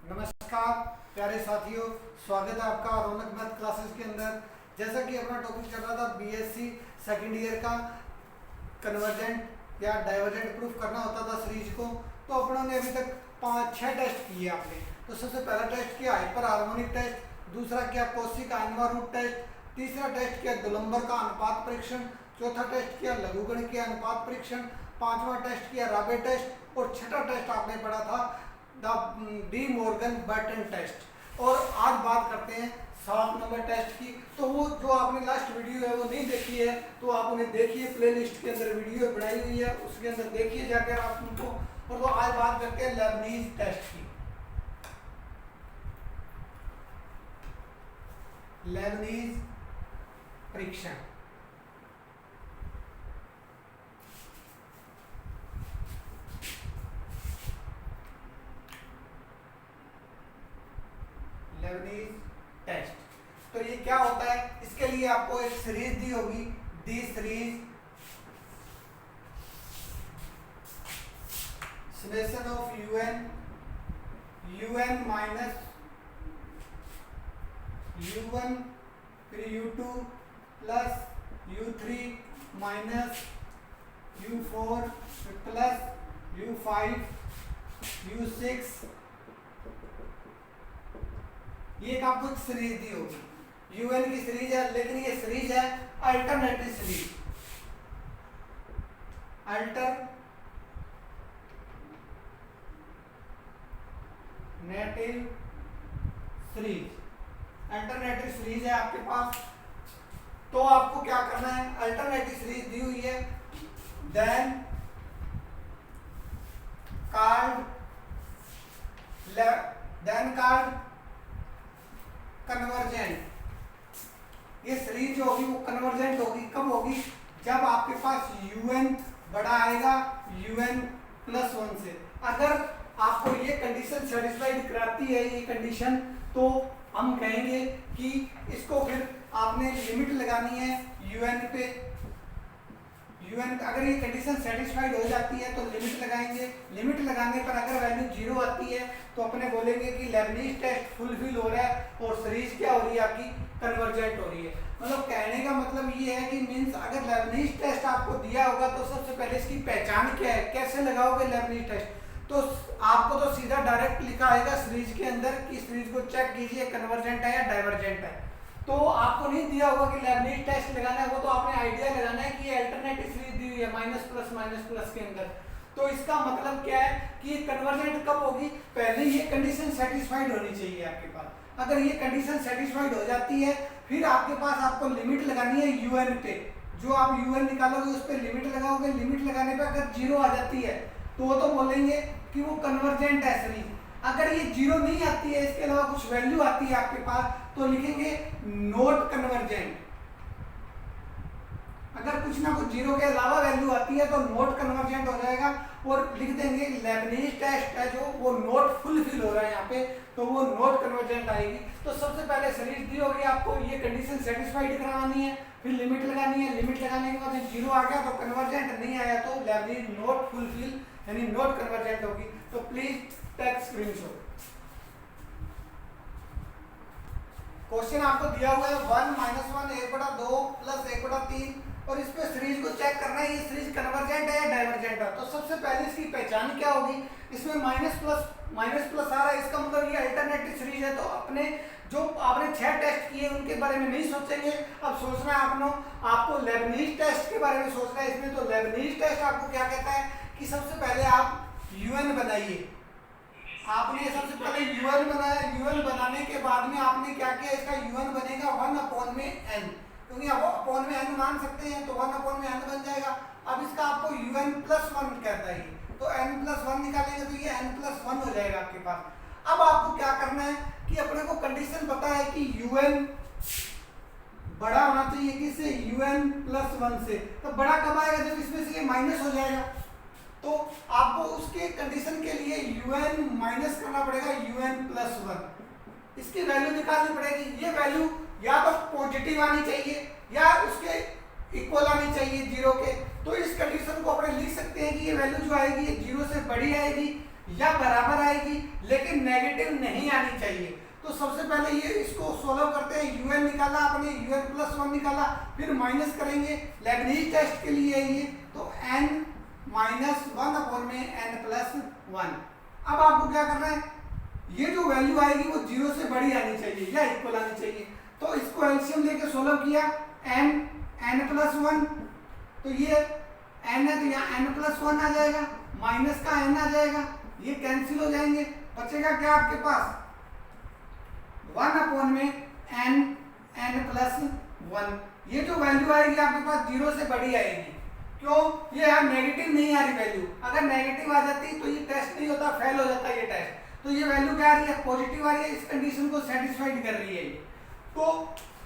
नमस्कार प्यारे साथियों, स्वागत है आपका रौनक मैथ क्लासेस के अंदर। जैसा कि अपना टॉपिक चल रहा था बीएससी सेकेंड ईयर का कन्वर्जेंट या डाइवर्जेंट प्रूफ करना होता था सीरीज को। तो अपनों ने अभी तक 5-6 टेस्ट किए आपने। तो सबसे पहला टेस्ट किया हाइपर हार्मोनिक टेस्ट, दूसरा किया कोशी का अनवा रूट टेस्ट, तीसरा टेस्ट किया दुलंबर का अनुपात परीक्षण, चौथा टेस्ट किया लघुगण के अनुपात परीक्षण, पांचवा टेस्ट किया राबे टेस्ट और छठा टेस्ट आपने पढ़ा था डी मॉर्गन बर्टन टेस्ट। और आज बात करते हैं 7 नंबर टेस्ट की। तो वो जो आपने लास्ट वीडियो है वो नहीं देखी है तो आप उन्हें देखिए, प्लेलिस्ट के अंदर वीडियो बनाई हुई है, उसके अंदर देखिए जाकर आप उनको। और तो आज बात करते हैं लेबनीज टेस्ट की। लेबनीज परीक्षण। Leibniz test. तो ये क्या होता है, इसके लिए आपको एक सीरीज दी होगी, D series summation of un minus u1 फिर u2 plus u3 minus u4 plus u5 u6। ये एक आपको सीरीज दी होगी, यूएन की सीरीज है, लेकिन ये सीरीज है अल्टरनेटिव सीरीज। अल्टरनेटिव सीरीज है आपके पास। तो आपको क्या करना है, अल्टरनेटिव सीरीज दी हुई है, देन कॉल्ड कन्वर्जेंट। ये सीरीज जो होगी वो कन्वर्जेंट होगी। कब होगी, जब आपके पास un बड़ा आएगा un प्लस 1 से। अगर आपको ये कंडीशन सेटिस्फाइड कराती है ये कंडीशन, तो हम कहेंगे कि इसको फिर आपने लिमिट लगानी है un पे। अगर ये कंडीशन सेटिस्फाइड हो जाती है तो लिमिट लगाएंगे। लिमिट लगाने पर अगर वैल्यू 0 आती है तो अपने बोलेंगे कि लेबनीज टेस्ट फुलफिल हो रहा है और सीरीज क्या हो रही है आपकी, कन्वर्जेंट हो रही है। मतलब कहने का मतलब ये है कि मींस अगर लेबनीज टेस्ट आपको दिया होगा तो सबसे पहले इसकी पहचान क्या है, कैसे लगाओगे लेबनीज टेस्ट। तो आपको तो सीधा डायरेक्ट लिखा आएगा सीरीज के अंदर कि सीरीज को चेक कीजिए कन्वर्जेंट है या डाइवर्जेंट है। तो आपको नहीं दिया होगा कि लेबनीज टेस्ट लगाना है, वो तो आपने आइडिया लगाना है कि ये अल्टरनेटिव सीरीज दी हुई है माइनस प्लस के अंदर। तो इसका मतलब क्या है कि कन्वर्जेंट कब होगी, पहले ये कंडीशन सेटिस्फाइड होनी चाहिए आपके पास। अगर ये कंडीशन सेटिस्फाइड हो जाती है फिर आपके पास आपको लिमिट लगानी है यूएन पे। जो आप यूएन निकालोगे उस पर लिमिट लगाओगे। लिमिट लगाने पे अगर 0 आ जाती है तो वो तो बोलेंगे कि वो कन्वर्जेंट है सीरीज। अगर ये 0 नहीं आती है, इसके अलावा कुछ वैल्यू आती है आपके पास, तो लिखेंगे नॉट कन्वर्जेंट। अगर कुछ ना कुछ 0 के अलावा वैल्यू आती है तो नॉट कन्वर्जेंट हो जाएगा। और लिख देंगे लेबनीज टेस्ट है जो वो नॉट फुलफिल हो रहा है यहाँ पे, तो वो नॉट कन्वर्जेंट आएगी। तो सबसे पहले सीरीज दी होगी, आपको ये कंडीशन सेटिस्फाइड करानी है, फिर लिमिट लगानी है। लिमिट लगाने के बाद 0 आ गया तो कन्वर्जेंट, नहीं आया तो लेबनीज नॉट फुलफिल यानी नॉट कन्वर्जेंट होगी। तो प्लीज टेक स्क्रीनशॉट। क्वेश्चन आपको दिया हुआ है 1 माइनस 1 1/2 प्लस 1/3 और इस पे सीरीज को चेक करना है ये सीरीज कन्वर्जेंट है या डाइवर्जेंट है। तो सबसे पहले इसकी पहचान क्या होगी, इसमें माइनस प्लस आ रहा है, इसका मतलब ये अल्टरनेटिव सीरीज है। तो अपने जो आपने 6 टेस्ट किए उनके बारे में नहीं सोचेंगे, अब सोचना है आपको लेबनीज टेस्ट के बारे में सोचना है इसमें। तो लेबनीज टेस्ट आपको क्या कहता है कि सबसे पहले आप यूएन बनाइए। आपने सबसे पहले यूएन बनाया, यूएन बनाने के बाद में आपने क्या किया, इसका यूएन बनेगा 1/n, क्योंकि आप अपॉन में n मान सकते हैं तो 1/n बन जाएगा। अब इसका आपको un प्लस 1 कहता है, तो n प्लस 1 निकालेंगे तो ये n प्लस 1 हो जाएगा आपके पास। अब आपको क्या करना है कि अपने को कंडीशन पता है कि un बड़ा होना चाहिए किससे, un प्लस 1 से। तो बड़ा कब आएगा, जब इसमें से ये माइनस हो जाएगा। तो आपको उसके कंडीशन के लिए un माइनस करना पड़ेगा un प्लस 1। इसकी वैल्यू निकालनी पड़ेगी। ये वैल्यू या तो पॉजिटिव आनी चाहिए या उसके इक्वल आनी चाहिए 0 के। तो इस कंडीशन को अपने लिख सकते हैं कि ये वैल्यू जो आएगी ये 0 से बड़ी आएगी या बराबर आएगी, लेकिन नेगेटिव नहीं आनी चाहिए। तो सबसे पहले ये इसको सोल्व करते हैं। un निकाला आपने, un प्लस 1 निकाला, फिर माइनस करेंगे लेबनीज टेस्ट के लिए ये, तो n माइनस 1 अपॉन में n प्लस 1। अब आपको क्या करना है, ये जो वैल्यू आएगी वो 0 से बड़ी आनी चाहिए या इक्वल आनी चाहिए। तो इसको एलसीएम लेके सोल्व किया, n प्लस 1, तो ये n है तो यहाँ n प्लस 1 आ जाएगा, माइनस का n आ जाएगा, ये कैंसिल हो जाएंगे, बचेगा क्या आपके पास 1 अपॉन में n प्लस 1। ये जो वैल्यू आएगी आपके पास 0 से बड़ी आएगी। क्यों? ये यहाँ नेगेटिव नहीं आ रही वैल्यू, अगर नेगेटिव आ जाती तो ये टेस्ट नहीं होता, फेल हो जाता ये टेस्ट। तो ये वैल्यू क्या आ रही है, पॉजिटिव आ रही है, इस कंडीशन को सेटिस्फाइड कर रही है ये। तो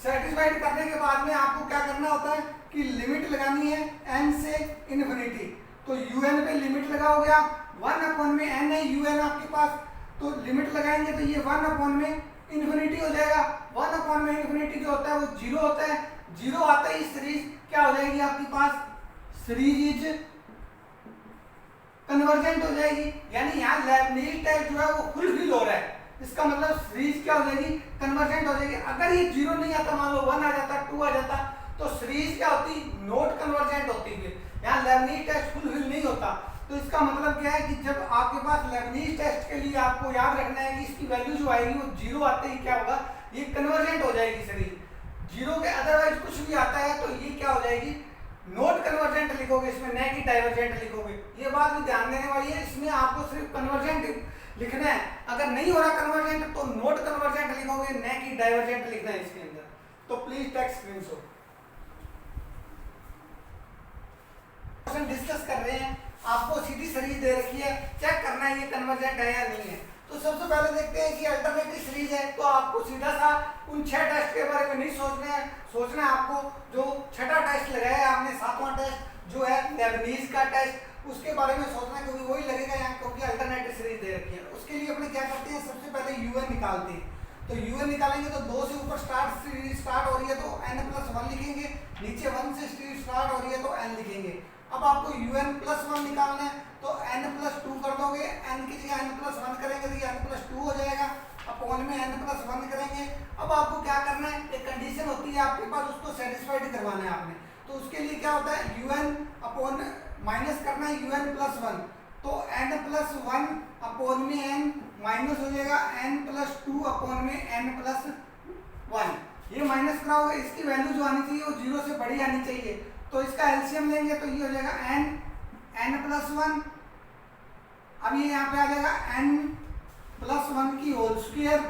सेटिस्फाइड करने के बाद में आपको क्या करना होता है कि लिमिट लगानी है n से इन्फिनिटी। तो un पे लिमिट लगाओगे आप, 1 अपॉन में n है un आपके पास, तो लिमिट लगाएंगे तो ये 1 अपॉन में इन्फिनिटी हो जाएगा। 1 अपॉन में इन्फिनिटी जो होता है वो 0 होता है, 0 आता ही सीरीज क्या हो जाएगी आपके पास, सीरीज इज कन्वर्जेंट हो जाएगी, यानी यहाँ लेबनीज टेस्ट जो है वो फुलफिल हो रहा है। इसका मतलब सीरीज क्या हो जाएगी, कन्वर्जेंट हो जाएगी। अगर ये 0 नहीं आता, मान लो 1 आ जाता, 2 आ जाता, तो सीरीज क्या होती, नॉट कन्वर्जेंट होती है, यहाँ लेबनीज टेस्ट फुलफिल नहीं होता। तो इसका मतलब क्या है कि जब आपके पास लेबनीज टेस्ट के लिए आपको याद रखना है कि इसकी वैल्यू जो आएगी वो 0 आते ही क्या होगा, ये कन्वर्जेंट हो जाएगी सीरीज। 0 के अदरवाइज कुछ भी आता है तो ये क्या हो जाएगी, नॉट कन्वर्जेंट लिखोगे, इसमें न कि डाइवर्जेंट लिखोगे। ये बात भी ध्यान देने वाली है, इसमें आपको सिर्फ कन्वर्जेंट लिखना है, अगर नहीं हो रहा कन्वर्जेंट तो नॉट कन्वर्जेंट लिखोगे, न कि डाइवर्जेंट लिखना है इसके अंदर। तो please take screenshot. Question discuss कर रहे हैं, आपको सीधी सीरीज दे रखी है, चेक करना है ये कन्वर्जेंट है या नहीं है। तो सबसे पहले देखते हैं कि अल्टरनेटिव सीरीज है, तो आपको सीधा सा उन 6 टेस्ट के बारे में नहीं सोचना है, सोचना है आपको जो छठा टेस्ट लगाया है आपने, 7वां टेस्ट जो है लेबनीज का टेस्ट, उसके बारे में सोचना है, क्योंकि वही लगेगा यहाँ, क्योंकि अल्टरनेटिव सीरीज दे रखी है। उसके लिए अपने क्या करते हैं, सबसे पहले un निकालते हैं। तो un निकालेंगे तो 2 से ऊपर सीरीज स्टार्ट हो रही है तो n प्लस 1 लिखेंगे, नीचे 1 से सीरीज स्टार्ट हो रही है तो n लिखेंगे। अब आपको un प्लस 1 निकालना है तो n प्लस 2 कर दोगे, n की जगह n प्लस 1 करेंगे तो ये n प्लस 2 हो जाएगा, अपॉन में n प्लस 1 करेंगे। अब आपको क्या करना है, एक कंडीशन होती है आपके पास, उसको सेटिस्फाइड करवाना है आपने। तो उसके लिए क्या होता है, un अपॉन माइनस करना है un प्लस 1, तो n प्लस 1 अपॉन में n माइनस हो जाएगा n प्लस 2 अपॉन में n प्लस 1। ये माइनस कराओगे, इसकी वैल्यू जो आनी चाहिए वो 0 से बड़ी आनी चाहिए। तो इसका एलसीएम लेंगे तो ये हो जाएगा n प्लस 1, अब ये यहाँ पे आ जाएगा n प्लस 1 की whole square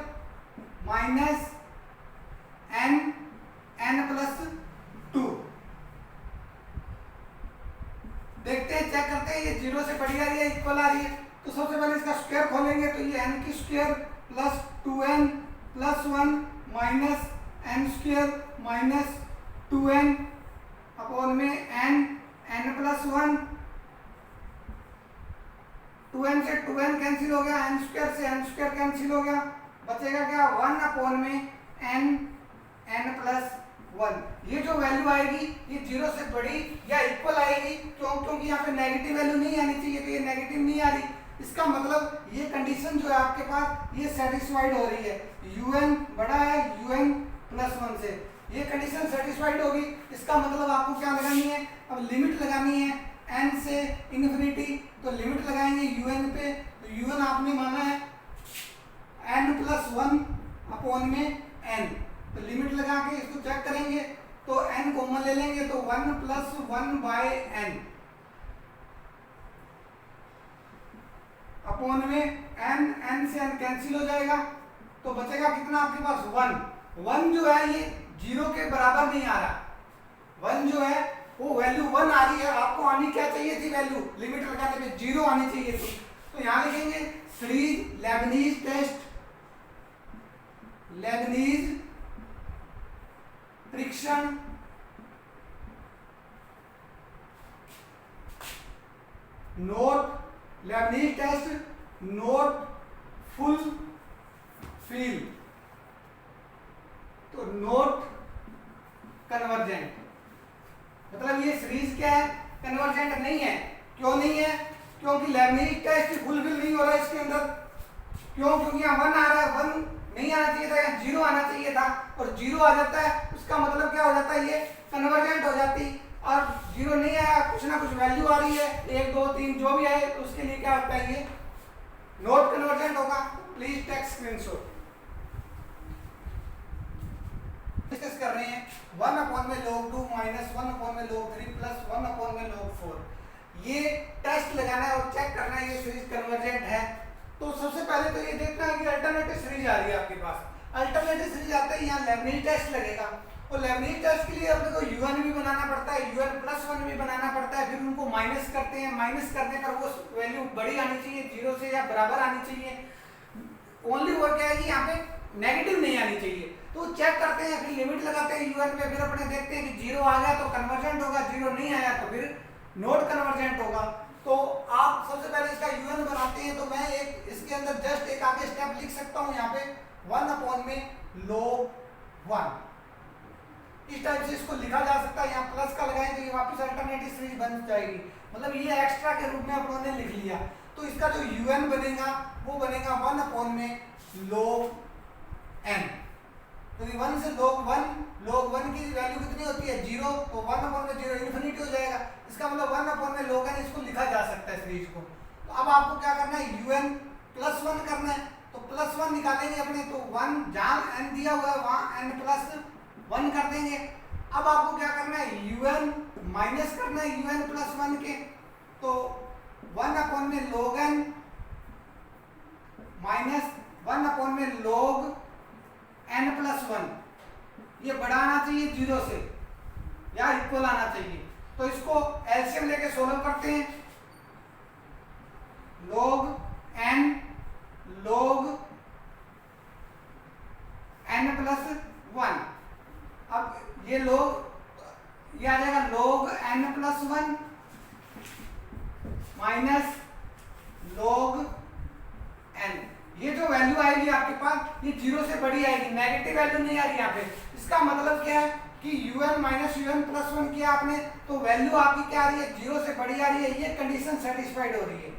minus n plus 2। देखते हैं, चेक करते हैं, ये 0 से बड़ी आ रही है, इक्वल आ रही है। तो सबसे पहले इसका स्क्वायर खोलेंगे तो ये n की square plus 2n plus 1 minus n square minus 2n upon में n प्लस 1, 2n से 2n कैंसिल हो गया, n स्क्वायर से n स्क्वायर कैंसिल हो गया, बचेगा क्या 1 अपॉन में n प्लस 1। ये जो वैल्यू आएगी ये 0 से बड़ी या इक्वल आएगी, क्योंकि यहाँ पे नेगेटिव वैल्यू नहीं आनी चाहिए, तो ये नेगेटिव नहीं आ रही। इसका मतलब ये कंडीशन जो है आपके पास ये सेटिस्फाइड हो रही है, un बड़ा है un प्लस 1 से, ये कंडीशन सेटिस्फाइड होगी। इसका मतलब आपको क्या लगानी है, अब लिमिट लगानी है n से इन्फिनिटी, तो लिमिट लगाएंगे un पे, तो un आपने माना है n प्लस 1 अपॉन में n, तो लिमिट लगा के इसको चेक करेंगे तो n कॉमन ले लेंगे तो 1 प्लस 1 बाय n अपॉन में n से n कैंसिल हो जाएगा, तो बचेगा कितना आपके पास 1 जो है ये 0 के बराबर नहीं आ रहा, 1 जो है वो वैल्यू 1 आ रही है, आपको आनी क्या चाहिए थी वैल्यू, लिमिट लगाने पे 0 आनी चाहिए थी। तो यहाँ लिखेंगे series Leibniz test, Leibniz friction not, Leibniz test not fulfil, तो नोट कन्वर्जेंट, मतलब ये सीरीज क्या है, कन्वर्जेंट नहीं है। क्यों नहीं है, क्योंकि लेबनीज टेस्ट फुलफिल नहीं हो रहा है इसके अंदर, क्यों? क्योंकि यहाँ 1 आ रहा है, 1 नहीं आना चाहिए था, यहाँ 0 आना चाहिए था, और 0 आ जाता है उसका मतलब क्या हो जाता है, ये कन्वर्जेंट हो जाती। और 0 नहीं आया, कुछ ना कुछ वैल्यू आ रही है, 1 2 3 जो भी आए, तो उसके लिए क्या होता है, ये नॉट कन्वर्जेंट होगा। Please take screenshot. डिस्कस कर रहे हैं 1 अपॉन में log 2 माइनस 1 अपॉन में log 3 प्लस 1 अपॉन में log 4। ये टेस्ट लगाना है और चेक करना है ये सीरीज कन्वर्जेंट है। तो सबसे पहले तो ये देखना है कि अल्टरनेटिव सीरीज आ रही है आपके पास। अल्टरनेटिव सीरीज आते ही यहाँ लेबनीज टेस्ट लगेगा, और लेबनीज टेस्ट के लिए अपने को un भी बनाना पड़ता है, un प्लस 1 भी बनाना पड़ता है, फिर उनको माइनस करते हैं, माइनस करने पर वो वैल्यू बड़ी आनी चाहिए, 0 से या बराबर आनी चाहिए। ओनली वो क्या है कि यहाँ पे नेगेटिव नहीं आनी चाहिए। तो चेक करते हैं, फिर लिमिट लगाते हैं un पे, फिर अपने देखते हैं कि 0 आ गया तो कन्वर्जेंट होगा, 0 नहीं आया तो फिर नॉट कन्वर्जेंट होगा। तो आप सबसे पहले इसका un बनाते हैं। तो मैं एक इसके अंदर जस्ट एक आगे स्टेप लिख सकता हूँ यहाँ पे 1 अपॉन में log 1, इस टाइप से इसको लिखा जा सकता है। यहाँ प्लस का लगाएं तो ये वापस अल्टरनेटिव सीरीज बन जाएगी, मतलब ये एक्स्ट्रा के रूप में आप लोगों ने लिख लिया। तो इसका जो un बनेगा वो बनेगा 1 अपॉन में log n, क्योंकि 1 से log 1 की वैल्यू कितनी होती है 0, तो 1 अपॉन में 0 इन्फिनिटी हो जाएगा। इसका मतलब 1 अपॉन में log n इसको लिखा जा सकता है सीरीज को। तो अब आपको क्या करना है, un प्लस 1 करना है। तो प्लस 1 निकालेंगे अपने, तो 1 जहाँ n दिया हुआ है वहाँ n प्लस 1 कर देंगे। अब आपको क्या करना है, un माइनस करना है un प्लस 1 के। तो 1 अपॉन में log n माइनस 1 अपॉन में log n प्लस 1, ये बड़ा आना चाहिए 0 से या इक्वल आना चाहिए। तो इसको एलसीएम लेके सोल्व करते हैं। log n प्लस 1, अब ये आ जाएगा log n plus 1 minus log n। ये जो वैल्यू आएगी आपके पास ये 0 से बड़ी आएगी, नेगेटिव वैल्यू नहीं आ रही यहाँ पे। इसका मतलब क्या है कि un माइनस un प्लस 1 किया आपने, तो वैल्यू आपकी क्या आ रही है, 0 से बड़ी आ रही है, ये कंडीशन सेटिस्फाइड हो रही है।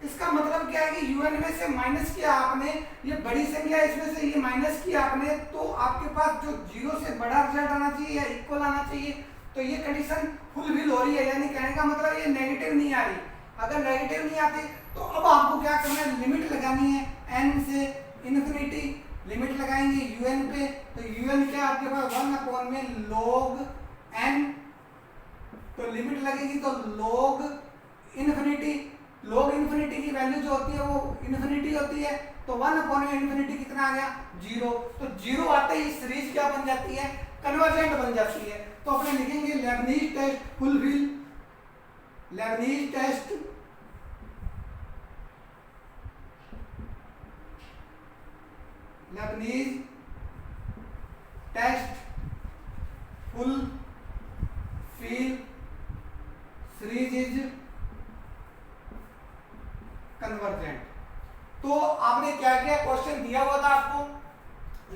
इसका मतलब क्या है कि un में से माइनस किया आपने, ये बड़ी संख्या इसमें से ये माइनस किया आपने, तो आपके पास जो 0 से बड़ा रिजल्ट आना चाहिए या इक्वल आना चाहिए, तो ये कंडीशन फुलफिल हो रही है। यानी कहने का मतलब ये नेगेटिव नहीं आ रही। अगर नेगेटिव नहीं आती तो अब आपको क्या करना है, लिमिट लगानी है n से इन्फिनिटी, लिमिट लगाएंगे un पे। तो un क्या आपके पास 1 अपॉन में log n, तो लिमिट लगेगी तो log इन्फिनिटी, log इन्फिनिटी की वैल्यू जो होती है वो इन्फिनिटी होती है। तो 1 अपॉन में इन्फिनिटी कितना आ गया 0। तो 0 आते ही सीरीज क्या बन जाती है, कन्वर्जेंट बन जाती है। तो अपने लिखेंगे Leibniz test fulfil, Leibniz test fulfil series is convergent. तो आपने क्या किया, क्वेश्चन दिया हुआ था आपको,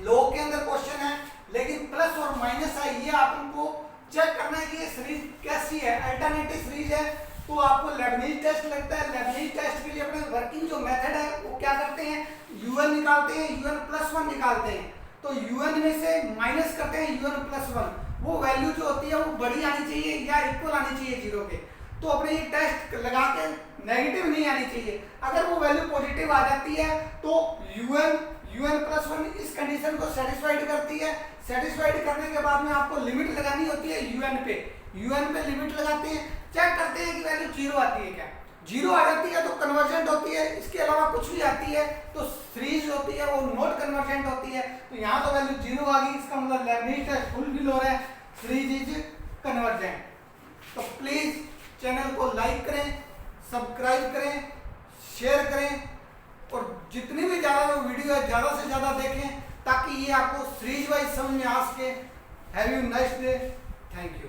log के अंदर क्वेश्चन है लेकिन प्लस और माइनस है, ये आपको चेक करना है कि ये सीरीज कैसी है, अल्टरनेटिव सीरीज है। तो आपको लेबनीज टेस्ट लगता है। लेबनीज टेस्ट के लिए अपने वर्किंग जो मेथड है वो क्या करते हैं, un निकालते हैं, un प्लस 1 निकालते हैं। तो un में से माइनस करते हैं un प्लस 1, वो वैल्यू जो होती है वो बड़ी आनी चाहिए या इक्वल आनी चाहिए 0 के। तो अपने ये टेस्ट लगा के नेगेटिव नहीं आनी चाहिए। अगर वो वैल्यू पॉजिटिव आ जाती है तो un प्लस 1 इस कंडीशन को सेटिस्फाइड करती है। सेटिस्फाइड करने के बाद में आपको लिमिट लगानी होती है un पे। un पे लिमिट लगाते हैं, चेक करते हैं कि वैल्यू 0 आती है क्या। 0 आ जाती है तो कन्वर्जेंट होती है, इसके अलावा कुछ भी आती है तो सीरीज होती है वो नॉट कन्वर्जेंट होती है। तो यहाँ तो वैल्यू 0 आ गई, इसका मतलब लेबनीज टेस्ट फुलफिल हो रहा है, सीरीज इज कन्वर्जेंट। तो प्लीज चैनल को लाइक करें, सब्सक्राइब करें, शेयर करें, और जितनी भी ज़्यादा वीडियो है ज़्यादा से ज़्यादा देखें ताकि ये आपको सीरीज वाइज समझ में आ सके। Have you nice day, thank you.